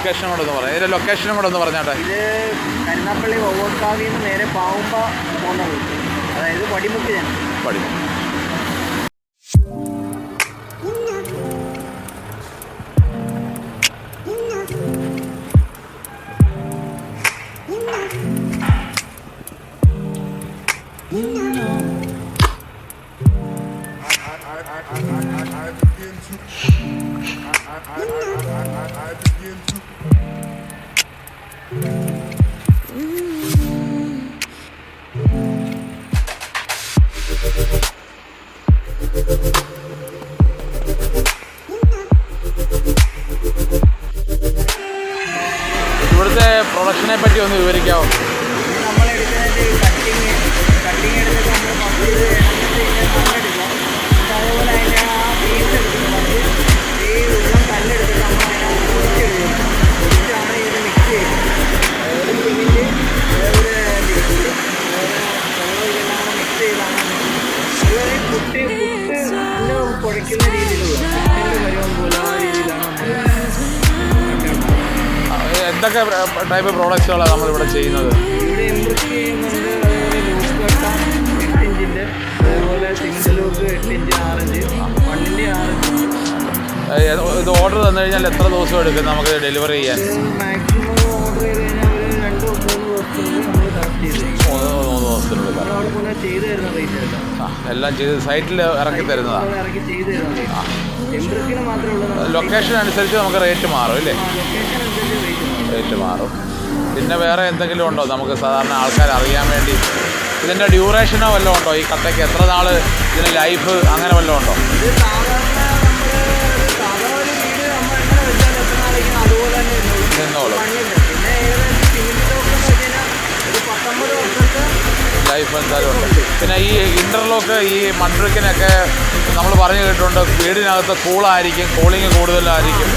ലൊക്കേഷനും കൂടെ ഒന്ന് പറയാം. ഇതിൻ്റെ ലൊക്കേഷനും കൂടെ ഒന്ന് പറഞ്ഞാട്ടെ. ഇത് കരുനാപ്പള്ളി ഒവ്വക്കാവിൽ നിന്ന് നേരെ പാവുമ്പ പോകുന്ന റൂട്ട്, അതായത് പടിമുക്ക് ജംഗ്ഷൻ. പടിമുക്ക്. ഇവിടുത്തെ പ്രൊഡക്ഷനെ പറ്റി ഒന്ന് വിവരിക്കാമോ? നമ്മളെടുക്കുന്നത് കട്ടിങ് എടുത്തിട്ട് നമ്മൾ പമ്പ് മണ്ണെടുക്കും. അതുപോലെ അതിൻ്റെ ആ പീസ് എടുക്കുന്നത് ഈ ഉള്ളം കല്ലെടുത്തിട്ട് നമ്മൾ അതിനെ പൊടിച്ചാണ് ഇത് മിക്സ് ചെയ്യുന്നത്. ഒരു സിമെൻറ്റ് ഒരു ലിക്വിഡ് ഇതെല്ലാം മിക്സ് ചെയ്താണ് അതുപോലെ പുട്ട് നല്ല കുഴയ്ക്കുന്ന രീതിയിലുള്ള പരുവം പോലെ ആ രീതിയിലാണ് എന്തൊക്കെ ടൈപ്പ് പ്രോഡക്റ്റ്സുകളാണ് നമ്മളിവിടെ ചെയ്യുന്നത്? ഇവിടെ എംബ്രിക്ക് ചെയ്യുന്നുണ്ട്. അതുപോലെ ലൂക്ക് കട്ട 8 ഇഞ്ചിൻ്റെ, അതേപോലെ സിംഗിൾ ലൂക്ക് 8 ഇഞ്ച് 6 ഇഞ്ച് 1-ന്റെ 6 ഇഞ്ച്. ഇത് ഓർഡർ തന്നു കഴിഞ്ഞാൽ എത്ര ദിവസം എടുക്കും നമുക്ക് ഡെലിവറി ചെയ്യാൻ? മാക്സിമം ഓർഡർ ചെയ്ത് കഴിഞ്ഞാൽ ഒരു 2-3 ദിവസത്തിനുള്ളിൽ നമ്മൾ കറക്റ്റ് ചെയ്ത് 3 ദിവസത്തിനുള്ളിൽ അവിടെ പോലെ ചെയ്ത് തരുന്ന റേറ്റ് അല്ല, എല്ലാം ചെയ്ത് സൈറ്റിൽ ഇറക്കി തരുന്നതാണ്. ഇറക്കി ചെയ്ത് തരുന്ന റേറ്റ്. എംബ്രിക്കിന് മാത്രമേ ഉള്ളൂ. ലൊക്കേഷൻ അനുസരിച്ച് നമുക്ക് റേറ്റ് മാറും അല്ലേ? ലൊക്കേഷൻ അനുസരിച്ച് റേറ്റ് മാറും. പിന്നെ വേറെ എന്തെങ്കിലും ഉണ്ടോ നമുക്ക് സാധാരണ ആൾക്കാർ അറിയാൻ വേണ്ടി? ഇതിൻ്റെ ഡ്യൂറേഷനോ വല്ലതും ഉണ്ടോ? ഈ കട്ടയ്ക്ക് എത്ര നാൾ ഇതിന് ലൈഫ് അങ്ങനെ വല്ലതും ഉണ്ടോ? ഇത് സാധാരണ ഒരു വീട് നമ്മൾ എങ്ങനെ വെച്ചാൽ എത്ര നാളേക്കും അതുപോലെ തന്നെ നിന്നോളും. മണ്ണില്ല. പിന്നെ ഏകദേശം സിമെൻറ്റ് ലോക്ക് എന്ന് വെച്ച് കഴിഞ്ഞാൽ ഒരു 19 വർഷത്തെ ലൈഫ് എന്തായാലും ഉണ്ട്. പിന്നെ ഈ ഇൻ്റർലോക്ക് ഈ മൺബ്രിക്കിനൊക്കെ നമ്മൾ പറഞ്ഞു കേട്ടിട്ടുണ്ട് വീടിനകത്ത് കൂളായിരിക്കും, കൂളിങ് കൂടുതലായിരിക്കും.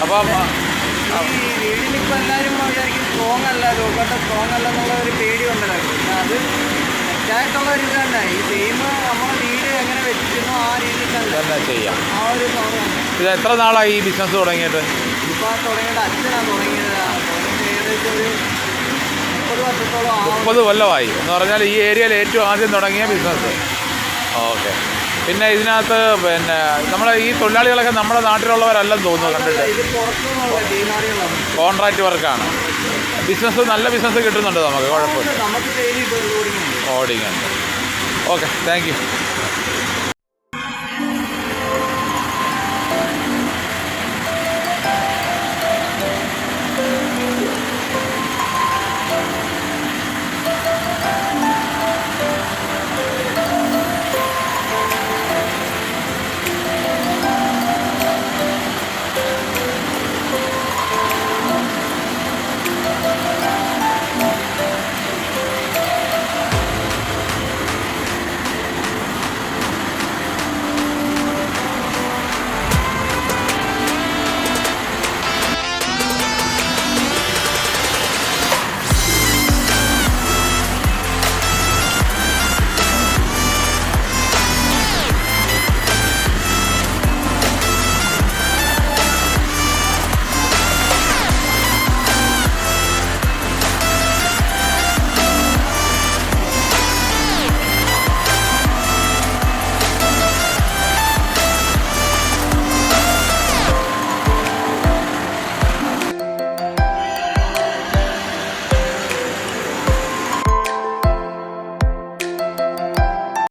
അപ്പം വീടിനിപ്പോൾ എല്ലാവരും വിചാരിക്കും സ്ട്രോങ് അല്ല, ലോക്കട്ട സ്ട്രോങ് അല്ല എന്നുള്ള ഒരു പേടി ഉണ്ടാകും. പിന്നെ അത് തെറ്റായിട്ടുള്ള ഒരു ഇതല്ല. ഈ സെയിം നമ്മുടെ വീട് എങ്ങനെ വെച്ചിരുന്നോ ആ രീതിയിൽ തന്നെ ചെയ്യാം. ആ ഒരു പവറാണ്. ഇത് എത്ര നാളായി ഈ ബിസിനസ് തുടങ്ങിയിട്ട്? ഇപ്പോൾ തുടങ്ങിയിട്ട് അച്ഛനാണ് തുടങ്ങിയത്. ഏകദേശം ഒരു 30 വർഷത്തോളം 30 കൊല്ലമായി എന്ന് പറഞ്ഞാൽ ഈ ഏരിയയിൽ ഏറ്റവും ആദ്യം തുടങ്ങിയ ബിസിനസ്. ഓക്കെ. പിന്നെ ഇതിനകത്ത് പിന്നെ നമ്മളെ ഈ തൊഴിലാളികളൊക്കെ നമ്മുടെ നാട്ടിലുള്ളവരല്ലെന്ന് തോന്നുന്നു കണ്ടിട്ട്. കോൺട്രാക്റ്റ് വർക്കാണ്. ബിസിനസ് നല്ല ബിസിനസ് കിട്ടുന്നുണ്ട് നമുക്ക്, കുഴപ്പമില്ല. ഓടിങ്ങുണ്ട്. Okay, thank U.